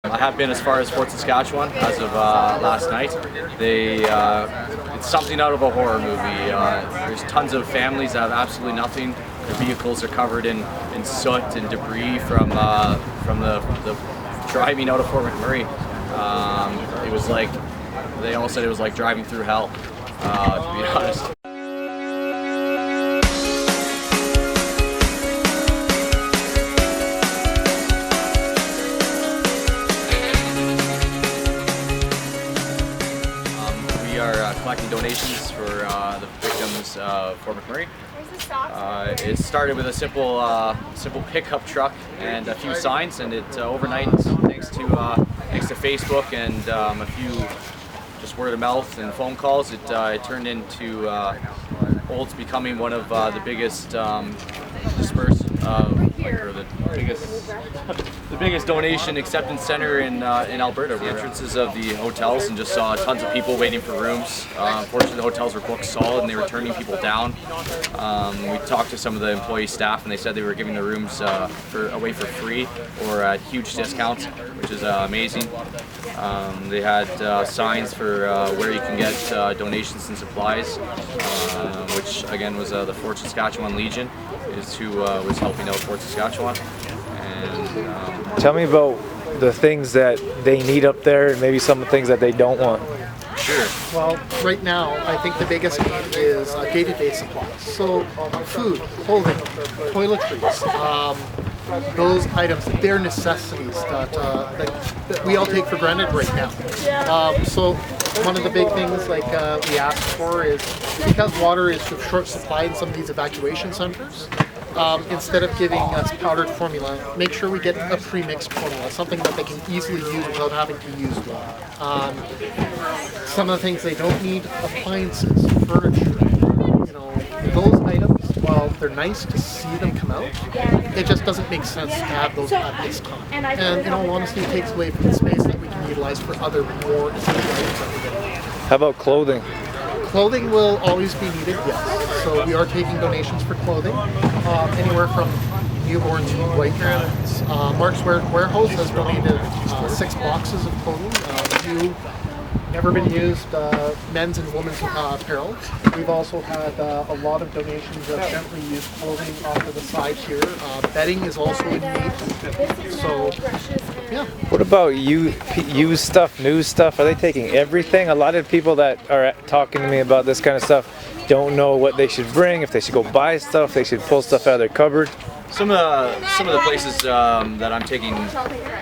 I have been as far as Fort Saskatchewan as of last night. It's something out of a horror movie. There's tons of families that have absolutely nothing. Their vehicles are covered in soot and debris from the driving out of Fort McMurray. It was like, they all said it was like driving through hell, to be honest. We are collecting donations for the victims of Fort McMurray. It started with a simple pickup truck and a few signs, and it overnight, thanks to Facebook and a few just word of mouth and phone calls, it turned into Olds becoming one of the biggest the biggest donation acceptance center in Alberta. The entrances of the hotels, and just saw tons of people waiting for rooms. Unfortunately, the hotels were booked solid and they were turning people down. We talked to some of the employee staff and they said they were giving the rooms away for free or at huge discounts, which is amazing. They had signs for where you can get donations and supplies, which again was the Fort Saskatchewan Legion is who was helping out Fort Saskatchewan. And tell me about the things that they need up there and maybe some of the things that they don't want. Sure. Well, right now, I think the biggest need is day-to-day supplies. So, food, clothing, toiletries, those items, bare necessities that we all take for granted right now. So, one of the big things like we ask for is, because water is of short supply in some of these evacuation centers, instead of giving us powdered formula, make sure we get a pre-mixed formula, something that they can easily use without having to use one. Some of the things they don't need: appliances, furniture. Those items, while they're nice to see them come out, it just doesn't make sense to have those at this time. And in all honesty, it takes away from the space that we can utilize for other more essential items that we're getting. How about clothing? Clothing will always be needed, yes. So we are taking donations for clothing, anywhere from newborn to white parents. Mark's Warehouse has donated 6 boxes of clothing, new, never been used men's and women's apparel. We've also had a lot of donations of gently used clothing off to the side here. Bedding is also in need. So, yeah. What about used stuff, new stuff? Are they taking everything? A lot of people that are talking to me about this kind of stuff don't know what they should bring, if they should go buy stuff, they should pull stuff out of their cupboard. Some of the places that I'm taking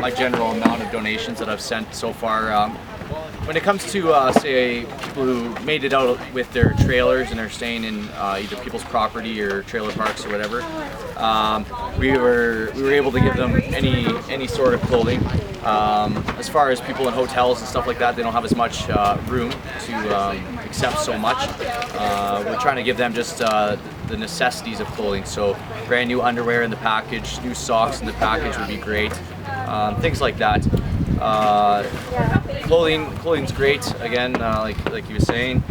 my general amount of donations that I've sent so far. When it comes to, say, people who made it out with their trailers and are staying in either people's property or trailer parks or whatever, we were able to give them any sort of clothing. As far as people in hotels and stuff like that, they don't have as much room to accept so much. We're trying to give them just the necessities of clothing. So brand new underwear in the package, new socks in the package would be great. Things like that. Clothing's great. Again, like you were saying,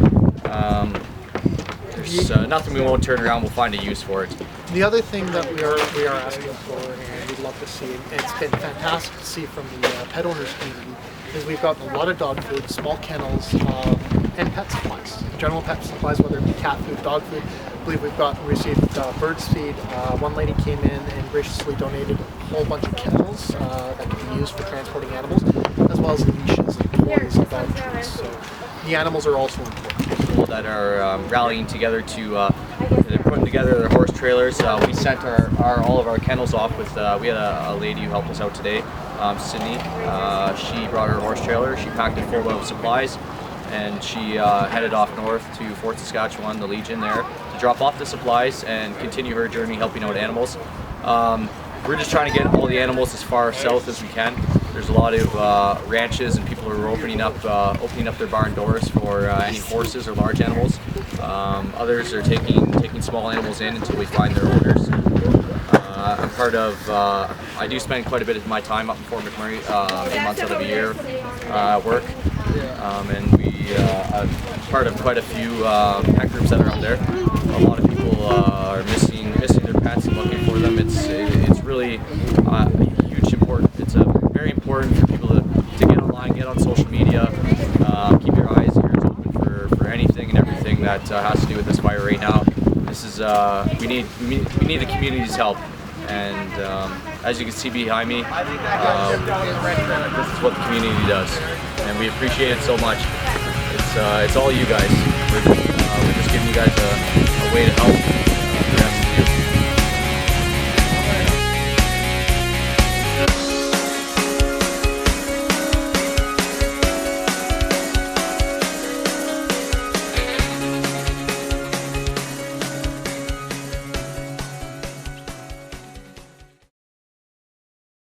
there's nothing we won't turn around. We'll find a use for it. The other thing that we are asking for, and we'd love to see, and it's been fantastic to see from the pet owners community, is we've got a lot of dog food, small kennels, and pet supplies. General pet supplies, whether it be cat food, dog food. I believe we've received bird's feed. One lady came in and graciously donated a whole bunch of kennels that can be used for transporting animals, as well as leashes and toys and dog treats. So the animals are also important. People that are rallying together they're putting together their horse trailers. We sent all of our kennels off with, we had a lady who helped us out today, Sydney. She brought her horse trailer, she packed it full of supplies, and she headed off north to Fort Saskatchewan, the Legion there, to drop off the supplies and continue her journey helping out animals. We're just trying to get all the animals as far south as we can. There's a lot of ranches and people who are opening up their barn doors for any horses or large animals. Others are taking small animals in until we find their owners. I'm part of, I do spend quite a bit of my time up in Fort McMurray, 8 months out of the year work. And we are part of quite a few pet groups that are up there. A lot of people are missing their pets and looking for them. It's really huge important. It's very important for people to it on social media. Keep your eyes and ears open for anything and everything that has to do with this fire right now. This is we need the community's help, and as you can see behind me, this is what the community does, and we appreciate it so much. It's all you guys. We're just giving you guys a way to help.